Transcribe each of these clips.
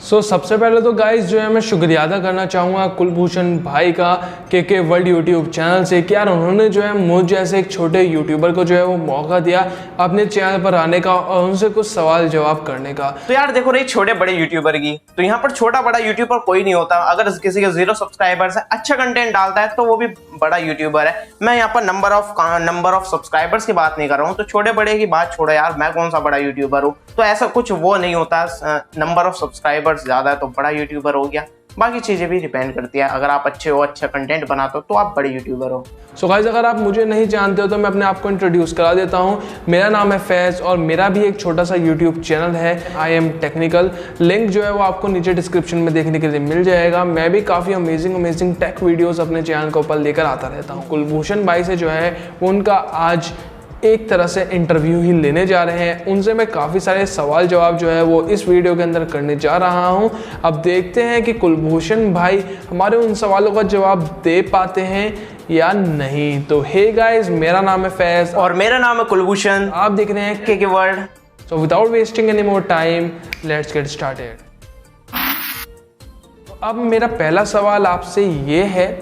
सबसे पहले तो गाइस जो है मैं शुक्रिया अदा करना चाहूँगा कुलभूषण भाई का के वर्ल्ड यूट्यूब चैनल से कि यार उन्होंने जो है मुझ जैसे एक छोटे यूट्यूबर को जो है वो मौका दिया अपने चैनल पर आने का और उनसे कुछ सवाल जवाब करने का। तो यार देखो रही छोटे बड़े यूट्यूबर की, तो यहाँ पर छोटा बड़ा यूट्यूबर कोई नहीं होता। अगर किसी के 0 सब्सक्राइबर्स है, अच्छा कंटेंट डालता है तो वो भी बड़ा यूट्यूबर है। मैं यहाँ पर नंबर ऑफ सब्सक्राइबर्स की बात नहीं कर रहा हूँ, तो छोटे बड़े की बात छोड़ो यार, मैं कौन सा बड़ा यूट्यूबर हूँ। तो ऐसा कुछ वो नहीं होता, नंबर ऑफ सब्सक्राइबर्स ज्यादा है तो बड़ा यूट्यूबर हो गया। बाकी चीजें भी डिपेंड करती है, अगर आप अच्छे हो, अच्छा कंटेंट बनाते हो तो आप बड़े यूट्यूबर हो। सो गाइस अगर आप मुझे नहीं जानते हो तो मैं अपने आप को इंट्रोड्यूस करा देता हूँ। मेरा नाम है फैज़ और मेरा भी एक छोटा सा यूट्यूब चैनल है आई एम टेक्निकल। लिंक जो है वो आपको नीचे डिस्क्रिप्शन में देखने के लिए मिल जाएगा। मैं भी काफ़ी अमेजिंग टेक वीडियोस अपने चैनल के ऊपर लेकर आता रहता हूँ। कुलभूषण भाई से जो है उनका आज एक तरह से इंटरव्यू ही लेने जा रहे हैं। उनसे मैं काफ़ी सारे सवाल जवाब जो है वो इस वीडियो के अंदर करने जा रहा हूं। अब देखते हैं कि कुलभूषण भाई हमारे उन सवालों का जवाब दे पाते हैं या नहीं। तो हे गाइस, मेरा नाम है फैज़ और मेरा नाम है कुलभूषण। आप देख रहे हैं के world. So without wasting any more time let's get started. अब मेरा पहला सवाल आपसे ये है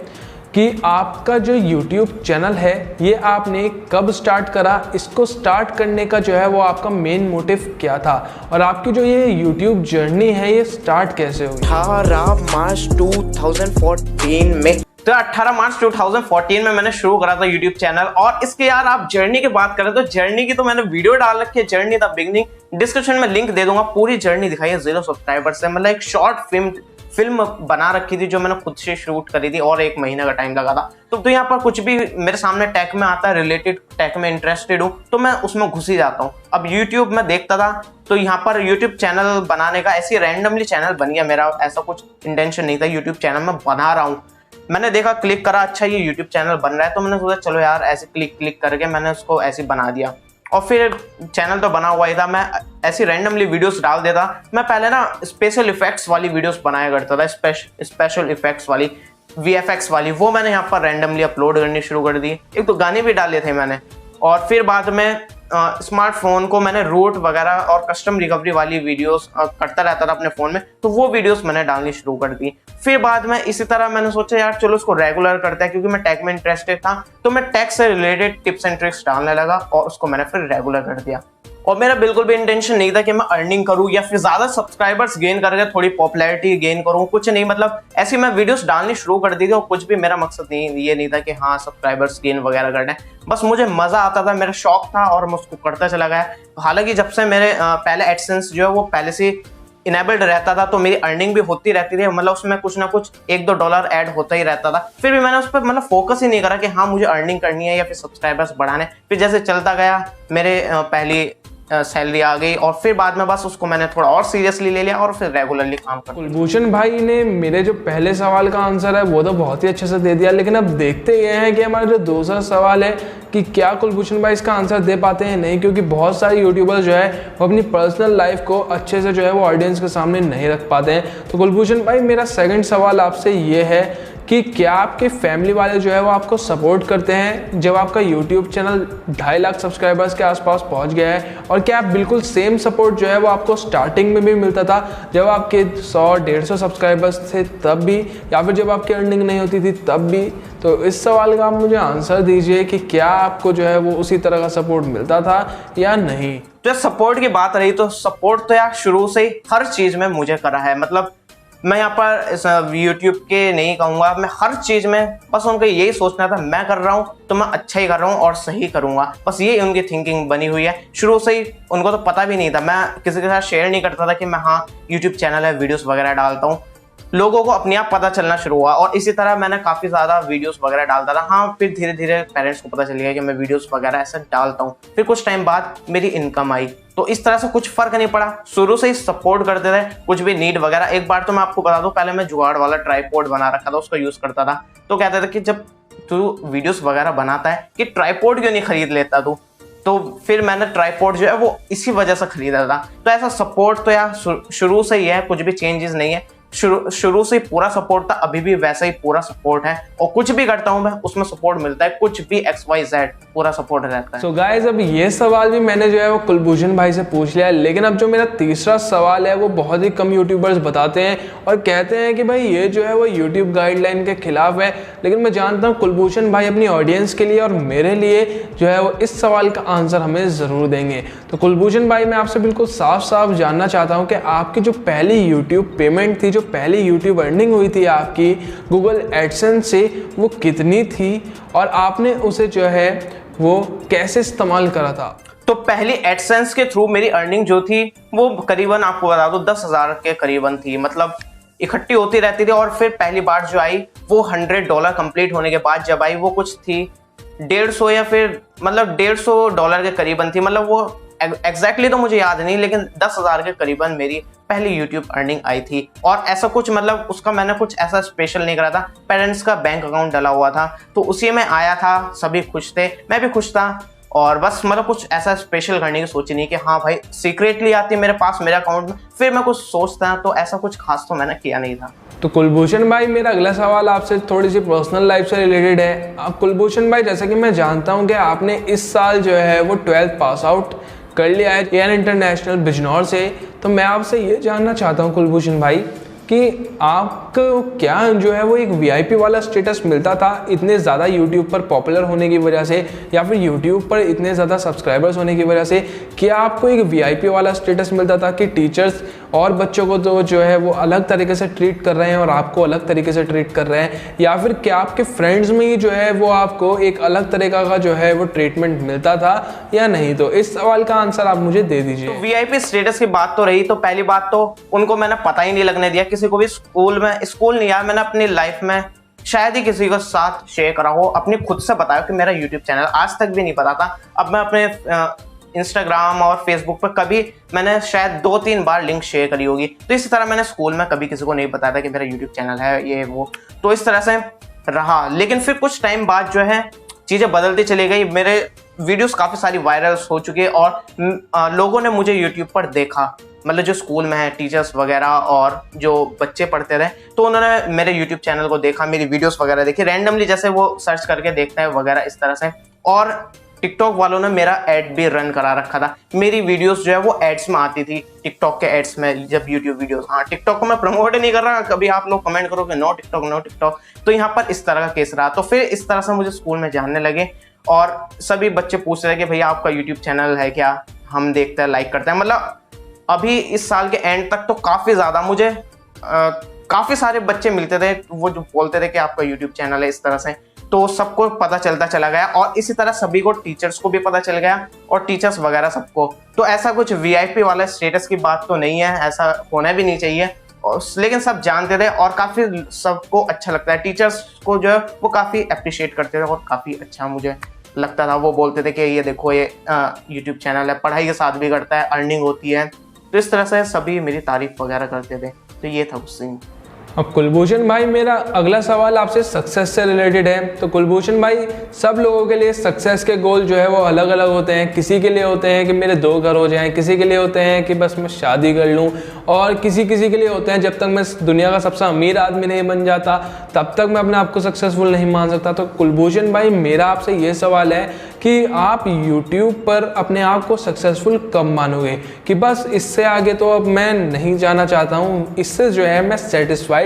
कि आपका जो YouTube चैनल है ये आपने कब स्टार्ट करा, इसको स्टार्ट करने का जो है वो आपका मेन मोटिव क्या था और आपकी जो ये YouTube जर्नी है ये स्टार्ट कैसे हुई? 18 मार्च 2014 में। तो 18 मार्च 2014 में मैंने शुरू करा था YouTube चैनल। और इसके यार आप जर्नी की बात करें तो जर्नी की तो मैंने वीडियो डाल रखी है, जर्नी द बिगनिंग। डिस्क्रिप्शन में लिंक दे दूंगा, पूरी जर्नी दिखाई है 0 सब्सक्राइबर से। मतलब एक शॉर्ट फिल्म बना रखी थी जो मैंने खुद से शूट करी थी और 1 महीने का टाइम लगा था। तो यहाँ पर कुछ भी मेरे सामने टेक में आता है, रिलेटेड टेक में इंटरेस्टेड हूँ तो मैं उसमें घुस ही जाता हूँ। अब YouTube में देखता था तो यहाँ पर YouTube चैनल बनाने का ऐसे रैंडमली चैनल बन गया मेरा, ऐसा कुछ इंटेंशन नहीं था। YouTube चैनल मैं बना रहा हूँ, मैंने देखा, क्लिक करा, अच्छा ये YouTube चैनल बन रहा है तो मैंने सोचा चलो यार ऐसे क्लिक करके मैंने उसको ऐसे बना दिया। और फिर चैनल तो बना हुआ ही था, मैं ऐसी रैंडमली वीडियोस डाल देता। मैं पहले ना स्पेशल इफेक्ट्स वाली वीडियोस बनाया करता था, स्पेशल इफेक्ट्स वाली, VFX वाली, वो मैंने यहाँ पर रैंडमली अपलोड करनी शुरू कर दी। एक तो गाने भी डाले थे मैंने। और फिर बाद में स्मार्टफोन को मैंने रूट वगैरह और कस्टम रिकवरी वाली वीडियोस करता रहता था अपने फ़ोन में, तो वो वीडियोस मैंने डालनी शुरू कर दी। फिर बाद में इसी तरह मैंने सोचा यार चलो उसको रेगुलर करते हैं, क्योंकि मैं टेक में इंटरेस्टेड था तो मैं टेक से रिलेटेड टिप्स एंड ट्रिक्स डालने लगा और उसको मैंने फिर रेगुलर कर दिया। और मेरा बिल्कुल भी इंटेंशन नहीं था कि मैं अर्निंग करूं या फिर ज्यादा सब्सक्राइबर्स गेन करके थोड़ी पॉपुलैरिटी गेन करूं, कुछ नहीं। मतलब ऐसी मैं वीडियोस डालनी शुरू कर दी थी और कुछ भी मेरा मकसद ये नहीं था कि हाँ सब्सक्राइबर्स गेन वगैरह करना है। बस मुझे मजा आता था, मेरा शौक था और मैं उसको करता चला गया। हालांकि जब से मेरे पहले एडसेंस जो है वो पहले से इनेबल्ड रहता था तो मेरी अर्निंग भी होती रहती थी, मतलब उसमें कुछ ना कुछ $1-2 ऐड होता ही रहता था। फिर भी मैंने उस पर मतलब फोकस ही नहीं करा कि हाँ मुझे अर्निंग करनी है या फिर सब्सक्राइबर्स बढ़ाने। फिर जैसे चलता गया मेरे पहली सैलरी आ गई और फिर बाद में बस उसको मैंने थोड़ा और सीरियसली ले लिया और फिर रेगुलरली काम कर। कुलभूषण भाई ने मेरे जो पहले सवाल का आंसर है वो तो बहुत ही अच्छे से दे दिया, लेकिन अब देखते ये हैं कि हमारा जो दूसरा सवाल है कि क्या कुलभूषण भाई इसका आंसर दे पाते हैं नहीं, क्योंकि बहुत सारे यूट्यूबर्स जो है वो अपनी पर्सनल लाइफ को अच्छे से जो है वो ऑडियंस के सामने नहीं रख पाते हैं। तो कुलभूषण भाई मेरा सेकंड सवाल आपसे ये है कि क्या आपके फैमिली वाले जो है वो आपको सपोर्ट करते हैं जब आपका YouTube चैनल 2.5 लाख सब्सक्राइबर्स के आसपास पहुंच गया है, और क्या आप बिल्कुल सेम सपोर्ट जो है वो आपको स्टार्टिंग में भी मिलता था जब आपके 100-150 सब्सक्राइबर्स थे तब भी, या फिर जब आपकी अर्निंग नहीं होती थी तब भी? तो इस सवाल का आप मुझे आंसर दीजिए कि क्या आपको जो है वो उसी तरह का सपोर्ट मिलता था या नहीं। तो सपोर्ट की बात रही तो सपोर्ट तो यार शुरू से ही हर चीज में मुझे करा है। मतलब मैं यहाँ पर इस YouTube के नहीं कहूँगा, मैं हर चीज़ में बस उनको यही सोचना था मैं कर रहा हूँ तो मैं अच्छा ही कर रहा हूँ और सही करूँगा, बस ये उनकी थिंकिंग बनी हुई है शुरू से ही। उनको तो पता भी नहीं था, मैं किसी के साथ शेयर नहीं करता था कि मैं हाँ YouTube चैनल है, वीडियोस वगैरह डालता हूँ। लोगों को अपने आप पता चलना शुरू हुआ और इसी तरह मैंने काफ़ी ज़्यादा वीडियोस वगैरह डालता था। हाँ फिर धीरे धीरे पेरेंट्स को पता चल गया कि मैं वीडियोस वगैरह ऐसे डालता हूँ। फिर कुछ टाइम बाद मेरी इनकम आई, तो इस तरह से कुछ फर्क नहीं पड़ा, शुरू से ही सपोर्ट करते थे। कुछ भी नीड वगैरह, एक बार तो मैं आपको बता दूं, पहले मैं जुगाड़ वाला ट्राइपॉड बना रखा था, उसको यूज़ करता था। तो कहते थे कि जब तू वीडियोस वगैरह बनाता है कि ट्राइपॉड क्यों नहीं खरीद लेता तू? तो फिर मैंने ट्राइपॉड जो है वो इसी वजह से खरीदा था। तो ऐसा सपोर्ट तो यार शुरू से ही है, कुछ भी चेंजेस नहीं है। शुरू से पूरा सपोर्ट था, अभी भी वैसा ही पूरा सपोर्ट है, और कुछ भी करता हूं मैं उसमें सपोर्ट मिलता है, कुछ भी XYZ पूरा सपोर्ट रहता है। सो गाइस, अब ये सवाल भी मैंने जो है वो कुलभूषण भाई से पूछ लिया, लेकिन अब जो मेरा तीसरा सवाल है वो बहुत ही कम यूट्यूबर्स बताते हैं और कहते हैं कि भाई ये जो है वो यूट्यूब गाइडलाइन के खिलाफ है। लेकिन मैं जानता हूँ कुलभूषण भाई अपनी ऑडियंस के लिए और मेरे लिए जो है वो इस सवाल का आंसर हमें ज़रूर देंगे। तो कुलभूषण भाई, मैं आपसे बिल्कुल साफ साफ जानना चाहता हूँ कि आपकी जो पहली यूट्यूब पेमेंट थी, जो पहली यूट्यूब अर्निंग हुई थी आपकी गूगल एडसेंस से, वो कितनी थी और आपने उसे जो है वो कैसे इस्तेमाल करा था? तो पहली एडसेंस के थ्रू मेरी अर्निंग जो थी वो करीबन, आपको बता दो, 10,000 के करीबन थी। मतलब इकट्ठी होती रहती थी, और फिर पहली बार जो आई वो $100 कंप्लीट होने के बाद जब आई वो कुछ थी 150 या फिर मतलब $150 के करीबन थी। मतलब वो एग्जैक्टली तो मुझे याद नहीं, लेकिन 10,000 के करीबन मेरी पहली यूट्यूब अर्निंग आई थी। और ऐसा कुछ मतलब उसका मैंने कुछ ऐसा स्पेशल नहीं करा था, पेरेंट्स का बैंक अकाउंट डाला हुआ था तो उसी में आया था, सभी खुश थे, मैं भी खुश था। और बस मतलब कुछ ऐसा स्पेशल करने की सोची नहीं कि हाँ भाई सीक्रेटली आती है मेरे पास मेरे अकाउंट में फिर मैं कुछ सोचता, तो ऐसा कुछ खास तो मैंने किया नहीं था। तो कुलभूषण भाई, मेरा अगला सवाल आपसे थोड़ी सी पर्सनल लाइफ से रिलेटेड है। आप कुलभूषण भाई, जैसा कि मैं जानता हूं कि आपने इस साल जो है वो 12th पास आउट कर लिया है AN इंटरनेशनल बिजनौर से, तो मैं आपसे ये जानना चाहता हूं कुलभूषण भाई कि आपको क्या जो है वो एक VIP वाला स्टेटस मिलता था इतने ज़्यादा YouTube पर पॉपुलर होने की वजह से, या फिर YouTube पर इतने ज़्यादा सब्सक्राइबर्स होने की वजह से? क्या आपको एक VIP वाला स्टेटस मिलता था कि टीचर्स और बच्चों को तो जो है वो अलग तरीके से ट्रीट कर रहे हैं और आपको अलग तरीके से ट्रीट कर रहे हैं, या फिर क्या आपके फ्रेंड्स में ही जो है वो आपको एक अलग तरीका का जो है वो ट्रीटमेंट मिलता था या नहीं? तो इस सवाल का आंसर आप मुझे दे दीजिए। तो VIP स्टेटस की बात तो रही, तो पहली बात तो उनको मैंने पता ही नहीं लगने दिया किसी को भी। स्कूल नहीं यार, मैंने अपनी लाइफ में शायद ही किसी के साथ शेयर करा हो, अपनी खुद से बताया कि मेरा YouTube चैनल, आज तक भी नहीं पता था। अब मैं अपने इंस्टाग्राम और फेसबुक पर कभी मैंने शायद 2-3 बार लिंक शेयर करी होगी। तो इसी तरह मैंने स्कूल में कभी किसी को नहीं बताया था कि मेरा YouTube चैनल है ये वो, तो इस तरह से रहा। लेकिन फिर कुछ टाइम बाद जो है चीज़ें बदलती चली गई, मेरे वीडियोस काफ़ी सारी वायरल हो चुके और लोगों ने मुझे यूट्यूब पर देखा, मतलब जो स्कूल में है टीचर्स वगैरह और जो बच्चे पढ़ते रहे, तो उन्होंने मेरे यूट्यूब चैनल को देखा, मेरी वीडियोस वगैरह देखी रैंडमली, जैसे वो सर्च करके देखते हैं वगैरह इस तरह से। और टिकटॉक वालों ने मेरा ऐड भी रन करा रखा था, मेरी वीडियोस जो है वो एड्स में आती थी, टिकटॉक के एड्स में, जब यूट्यूब वीडियोस। हाँ, टिकटॉक को मैं प्रमोट नहीं कर रहा, कभी आप लोग कमेंट करोगे नो टिकटॉक नो टिकटॉक, तो यहाँ पर इस तरह का केस रहा। तो फिर इस तरह से मुझे स्कूल में जानने लगे और सभी बच्चे पूछ रहे कि भैया आपका यूट्यूब चैनल है क्या, हम देखते हैं, लाइक करते हैं। मतलब अभी इस साल के एंड तक तो काफ़ी ज़्यादा मुझे काफ़ी सारे बच्चे मिलते थे वो जो बोलते थे कि आपका यूट्यूब चैनल है इस तरह से, तो सबको पता चलता चला गया। और इसी तरह सभी को, टीचर्स को भी पता चल गया और टीचर्स वगैरह सबको। तो ऐसा कुछ VIP वाला स्टेटस की बात तो नहीं है, ऐसा होना भी नहीं चाहिए, और लेकिन सब जानते थे और काफ़ी सबको अच्छा लगता है। टीचर्स को जो है वो काफ़ी अप्रिशिएट करते थे और काफ़ी अच्छा मुझे लगता था। वो बोलते थे कि ये देखो ये यूट्यूब चैनल है, पढ़ाई के साथ भी करता है, अर्निंग होती है। तो इस तरह से सभी मेरी तारीफ वगैरह करते थे। तो ये था उस सीन। अब कुलभूषण भाई, मेरा अगला सवाल आपसे सक्सेस से रिलेटेड है। तो कुलभूषण भाई, सब लोगों के लिए सक्सेस के गोल जो है वो अलग अलग होते हैं। किसी के लिए होते हैं कि मेरे 2 घर हो जाएं, किसी के लिए होते हैं कि बस मैं शादी कर लूं, और किसी किसी के लिए होते हैं जब तक मैं दुनिया का सबसे अमीर आदमी नहीं बन जाता तब तक मैं अपने आप को सक्सेसफुल नहीं मान सकता। तो कुलभूषण भाई, मेरा आपसे ये सवाल है कि आप YouTube पर अपने आप को सक्सेसफुल कब मानोगे कि बस इससे आगे तो अब मैं नहीं जाना चाहता हूँ, इससे जो है मैं सेटिस्फाइड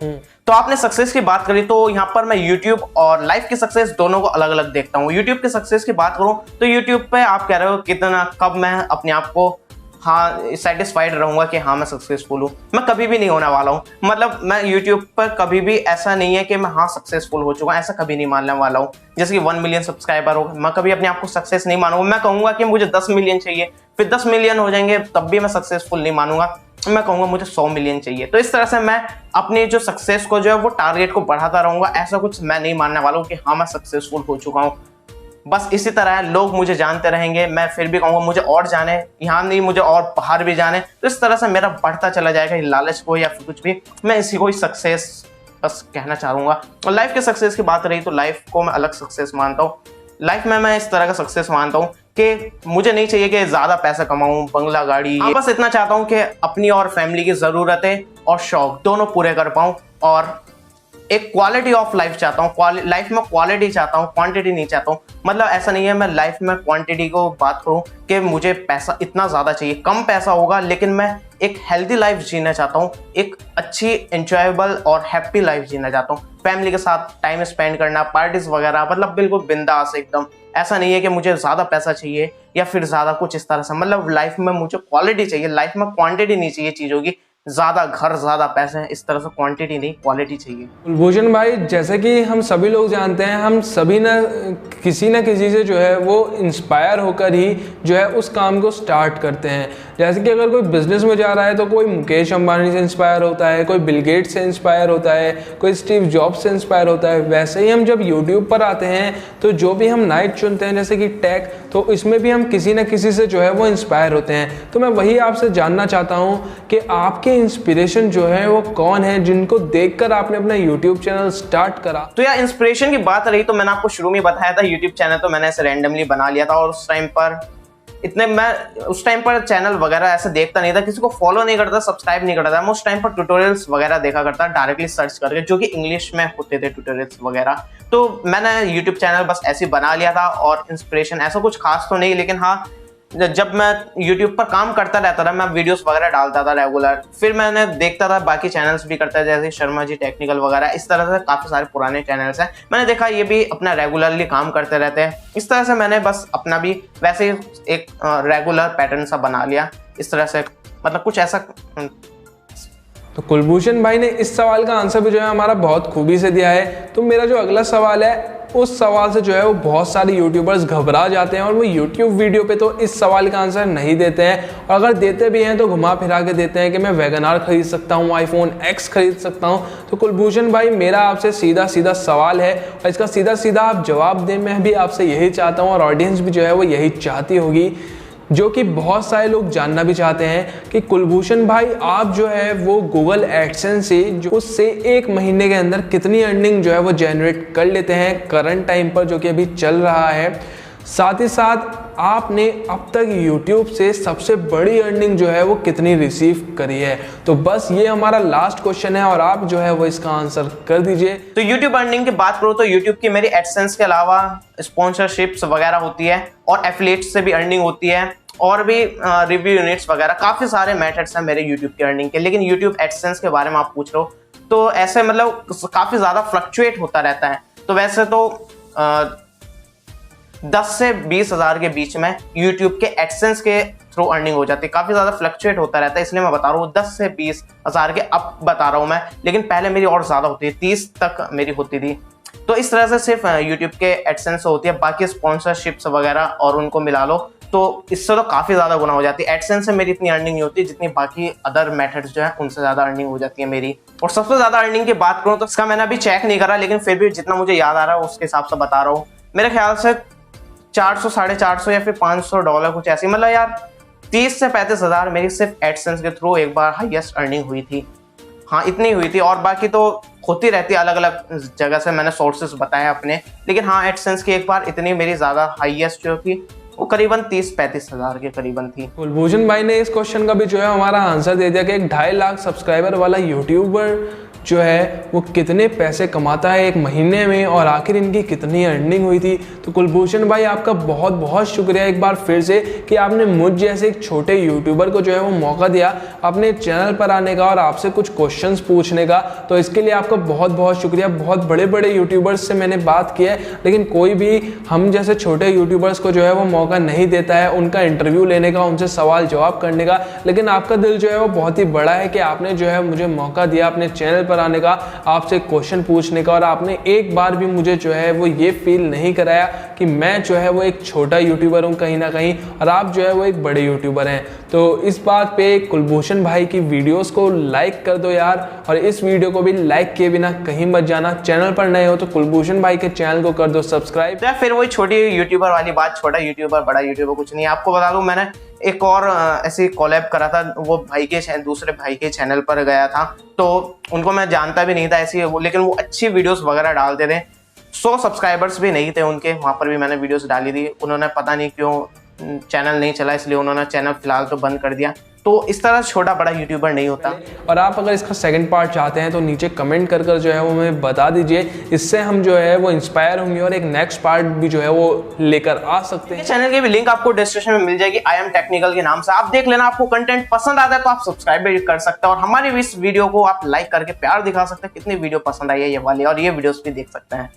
हूँ? तो आपने सक्सेस की बात करी, तो यहाँ पर मैं YouTube और लाइफ की सक्सेस दोनों को अलग अलग देखता हूँ। YouTube की सक्सेस की बात करूँ तो YouTube पे आप कह रहे हो कितना, कब मैं अपने आप को हाँ सेटिस्फाइड रहूंगा कि हाँ मैं सक्सेसफुल हूँ, मैं कभी भी नहीं होने वाला हूँ। मतलब मैं YouTube पर कभी भी ऐसा नहीं है कि मैं हाँ सक्सेसफुल हो चुका हूँ, ऐसा कभी नहीं मानने वाला हूँ। जैसे कि 1 मिलियन सब्सक्राइबर हो, मैं कभी अपने आप को सक्सेस नहीं मानूंगा। मैं कहूँगा कि मुझे 10 मिलियन चाहिए, फिर 10 मिलियन हो जाएंगे तब भी मैं सक्सेसफुल नहीं मानूंगा, मैं कहूँगा मुझे 100 मिलियन चाहिए। तो इस तरह से मैं अपनी जो सक्सेस को जो है वो टारगेट को बढ़ाता रहूंगा। ऐसा कुछ मैं नहीं मानने वाला हूँ कि हाँ मैं सक्सेसफुल हो चुका हूँ। बस इसी तरह है, लोग मुझे जानते रहेंगे, मैं फिर भी कहूँगा मुझे और जाने, यहाँ नहीं मुझे और बाहर भी जाने। तो इस तरह से मेरा बढ़ता चला जाएगा लालच को या फिर कुछ भी, मैं इसी को ही सक्सेस बस कहना चाहूँगा। और लाइफ के सक्सेस की बात रही तो लाइफ को मैं अलग सक्सेस मानता हूँ। लाइफ में मैं इस तरह का सक्सेस मानता हूँ कि मुझे नहीं चाहिए कि ज्यादा पैसा कमाऊं, बंगला गाड़ी, बस इतना चाहता हूं कि अपनी और फैमिली की जरूरतें और शौक दोनों पूरे कर पाऊं और एक क्वालिटी ऑफ लाइफ चाहता हूँ। लाइफ में क्वालिटी चाहता हूँ, क्वांटिटी नहीं चाहता हूँ। मतलब ऐसा नहीं है मैं लाइफ में क्वांटिटी को बात करूँ कि मुझे पैसा इतना ज़्यादा चाहिए, कम पैसा होगा लेकिन मैं एक हेल्दी लाइफ जीना चाहता हूँ, एक अच्छी एंजॉयबल और हैप्पी लाइफ जीना चाहता हूँ, फैमिली के साथ टाइम स्पेंड करना, पार्टीज वगैरह, मतलब बिल्कुल बिंदास एकदम। ऐसा नहीं है कि मुझे ज़्यादा पैसा चाहिए या फिर ज़्यादा कुछ इस तरह से। मतलब लाइफ में मुझे क्वालिटी चाहिए, लाइफ में क्वांटिटी नहीं चाहिए चीज़ों की, ज्यादा घर ज्यादा पैसे इस तरह से क्वांटिटी नहीं क्वालिटी चाहिए। कुलभूषण भाई, जैसे कि हम सभी लोग जानते हैं, हम सभी ना किसी से जो है वो इंस्पायर होकर ही जो है उस काम को स्टार्ट करते हैं। जैसे कि अगर कोई बिजनेस में जा रहा है तो कोई मुकेश अंबानी से इंस्पायर होता है, कोई बिल गेट्स से इंस्पायर होता है, कोई स्टीव जॉब्स से इंस्पायर होता है। वैसे ही हम जब यूट्यूब पर आते हैं तो जो भी हम नाइट चुनते हैं जैसे कि टेक, तो इसमें भी हम किसी न किसी से जो है वो इंस्पायर होते हैं। तो मैं वही आपसे जानना चाहता हूँ कि आपके इंस्पिरेशन जो है वो कौन है जिनको देखकर आपने अपना यूट्यूब चैनल स्टार्ट करा? तो यार इंस्पिरेशन की बात रही तो मैंने आपको शुरू में बताया था यूट्यूब चैनल तो मैंने ऐसे रैंडमली बना लिया था और उस टाइम पर चैनल वगैरह ऐसे देखता नहीं था, किसी को फॉलो नहीं करता, सब्सक्राइब नहीं करता था। मैं उस टाइम पर ट्यूटोरियल्स वगैरह देखा करता डायरेक्टली सर्च करके, जो कि इंग्लिश में होते थे ट्यूटोरियल्स वगैरह। तो मैंने यूट्यूब चैनल बस ऐसे बना लिया था और इंस्पिरेशन ऐसा कुछ खास तो नहीं, लेकिन हाँ जब मैं YouTube पर काम करता रहता था मैं वीडियोस वगैरह डालता था रेगुलर, फिर मैंने देखता था बाकी चैनल्स भी करता है जैसे शर्मा जी टेक्निकल वगैरह, इस तरह से काफ़ी सारे पुराने चैनल्स हैं। मैंने देखा ये भी अपना रेगुलरली काम करते रहते हैं, इस तरह से मैंने बस अपना भी वैसे एक रेगुलर पैटर्न सा बना लिया इस तरह से, मतलब कुछ ऐसा। तो कुलभूषण भाई ने इस सवाल का आंसर भी जो है हमारा बहुत खूबी से दिया है। तो मेरा जो अगला सवाल है उस सवाल से जो है वो बहुत सारे यूट्यूबर्स घबरा जाते हैं और वो यूट्यूब वीडियो पे तो इस सवाल का आंसर नहीं देते हैं, और अगर देते भी हैं तो घुमा फिरा के देते हैं कि मैं वैगनार खरीद सकता हूँ, आईफोन X खरीद सकता हूँ। तो कुलभूषण भाई मेरा आपसे सीधा सीधा सवाल है और इसका सीधा सीधा आप जवाब दें, मैं भी आपसे यही चाहता हूँ और ऑडियंस भी जो है वो यही चाहती होगी, जो कि बहुत सारे लोग जानना भी चाहते हैं कि कुलभूषण भाई आप जो है वो गूगल एडसेंस से जो उससे एक महीने के अंदर कितनी अर्निंग जो है वो जनरेट कर लेते हैं करंट टाइम पर जो कि अभी चल रहा है। साथ ही साथ आपने अब तक YouTube से सबसे बड़ी अर्निंग जो है वो कितनी रिसीव करी है। तो बस ये हमारा लास्ट क्वेश्चन है और आप जो है वो इसका आंसर कर दीजिए। तो YouTube अर्निंग की बात करूँ तो YouTube की मेरी एडसेंस के अलावा स्पॉन्सरशिप्स वगैरह होती है और एफिलिएट्स से भी अर्निंग होती है और भी रिव्यू यूनिट्स वगैरह, काफ़ी सारे मेथड्स हैं मेरे YouTube की अर्निंग के। लेकिन YouTube एडसेंस के बारे में आप पूछ रहे हो तो ऐसे मतलब काफ़ी ज़्यादा फ्लक्चुएट होता रहता है। तो वैसे तो 10 से 20 हज़ार के बीच में YouTube के एडसेंस के थ्रू अर्निंग हो जाती है। काफ़ी ज़्यादा फ्लक्चुएट होता रहता है, इसलिए मैं बता रहा हूँ 10 से 20 हज़ार के अब बता रहा हूँ मैं, लेकिन पहले मेरी और ज़्यादा होती है, 30 तक मेरी होती थी। तो इस तरह से सिर्फ YouTube के एडसेंस होती है, बाकी स्पॉन्सरशिप्स वगैरह और उनको मिला लो तो इससे तो काफ़ी ज़्यादा गुना हो जाती है। एडसेंस से मेरी इतनी अर्निंग नहीं होती जितनी बाकी अदर मेथड्स जो है उनसे ज़्यादा अर्निंग हो जाती है मेरी। और सबसे ज़्यादा अर्निंग की बात करूँ तो इसका मैंने अभी चेक नहीं करा, लेकिन फिर भी जितना मुझे याद आ रहा है उसके हिसाब से बता रहा हूँ। मेरे ख्याल से 400 $450 या फिर $500 कुछ ऐसी, मतलब यार 30 से 35 हज़ार मेरी सिर्फ एडसेंस के थ्रू एक बार हाईएस्ट अर्निंग हुई थी। हाँ इतनी हुई थी और बाकी तो होती रहती है अलग अलग जगह से, मैंने सोर्सेस बताए अपने। लेकिन हाँ एडसेंस की एक बार इतनी मेरी ज़्यादा हाईएस्ट जो थी वो करीबन 30-35 हज़ार के करीबन थी। कुलभूषण भाई ने इस क्वेश्चन का भी जो है हमारा आंसर दे दिया कि एक 2.5 लाख सब्सक्राइबर वाला यूट्यूबर जो है वो कितने पैसे कमाता है एक महीने में और आखिर इनकी कितनी अर्निंग हुई थी। तो कुलभूषण भाई आपका बहुत बहुत शुक्रिया एक बार फिर से कि आपने मुझ जैसे एक छोटे यूट्यूबर को जो है वो मौका दिया अपने चैनल पर आने का और आपसे कुछ क्वेश्चंस पूछने का। तो इसके लिए आपका बहुत बहुत शुक्रिया। बहुत बड़े बड़े यूट्यूबर्स से मैंने बात की है लेकिन कोई भी हम जैसे छोटे यूट्यूबर्स को जो है वो मौका नहीं देता है उनका इंटरव्यू लेने का, उनसे सवाल जवाब करने का। लेकिन आपका दिल जो है वो बहुत ही बड़ा है कि आपने जो है मुझे मौका दिया अपने चैनल पर आने का, आपसे क्वेश्चन पूछने का, और आपने एक बार भी मुझे जो है वो ये फील नहीं कराया कि मैं जो है वो एक छोटा यूट्यूबर हूँ कहीं ना कहीं और आप जो है वो एक बड़े यूट्यूबर हैं। तो इस बात पे कुलभूषण भाई की वीडियोस को लाइक कर दो यार, और इस वीडियो को भी लाइक किए बिना कहीं मत जाना। चैनल पर नए हो तो कुलभूषण भाई के चैनल को कर दो सब्सक्राइब। तो फिर वही छोटी यूट्यूबर वाली बात, छोटा यूट्यूबर बड़ा यूट्यूबर कुछ नहीं। आपको बता दूं मैंने एक और ऐसे कोलैब करा था, वो भाई के दूसरे भाई के चैनल पर गया था, तो उनको मैं जानता भी नहीं था ऐसी, लेकिन वो अच्छी वीडियोस वगैरह डालते थे। 100 सब्सक्राइबर्स भी नहीं थे उनके, वहाँ पर भी मैंने वीडियोस डाली थी। उन्होंने पता नहीं क्यों चैनल नहीं चला, इसलिए उन्होंने चैनल फिलहाल तो बंद कर दिया। तो इस तरह छोटा बड़ा यूट्यूबर नहीं होता। और आप अगर इसका सेकंड पार्ट चाहते हैं तो नीचे कमेंट कर जो है वो हमें बता दीजिए, इससे हम जो है वो इंस्पायर होंगे और एक नेक्स्ट पार्ट भी जो है वो लेकर आ सकते हैं। चैनल की भी लिंक आपको डिस्क्रिप्शन में मिल जाएगी, आई एम टेक्निकल के नाम से, आप देख लेना। आपको कंटेंट पसंद आता है तो आप सब्सक्राइब भी कर सकते हैं और हमारी इस वीडियो को आप लाइक करके प्यार दिखा सकते हैं। कितनी वीडियो पसंद आई है ये वाली, और ये वीडियोस भी देख सकते हैं।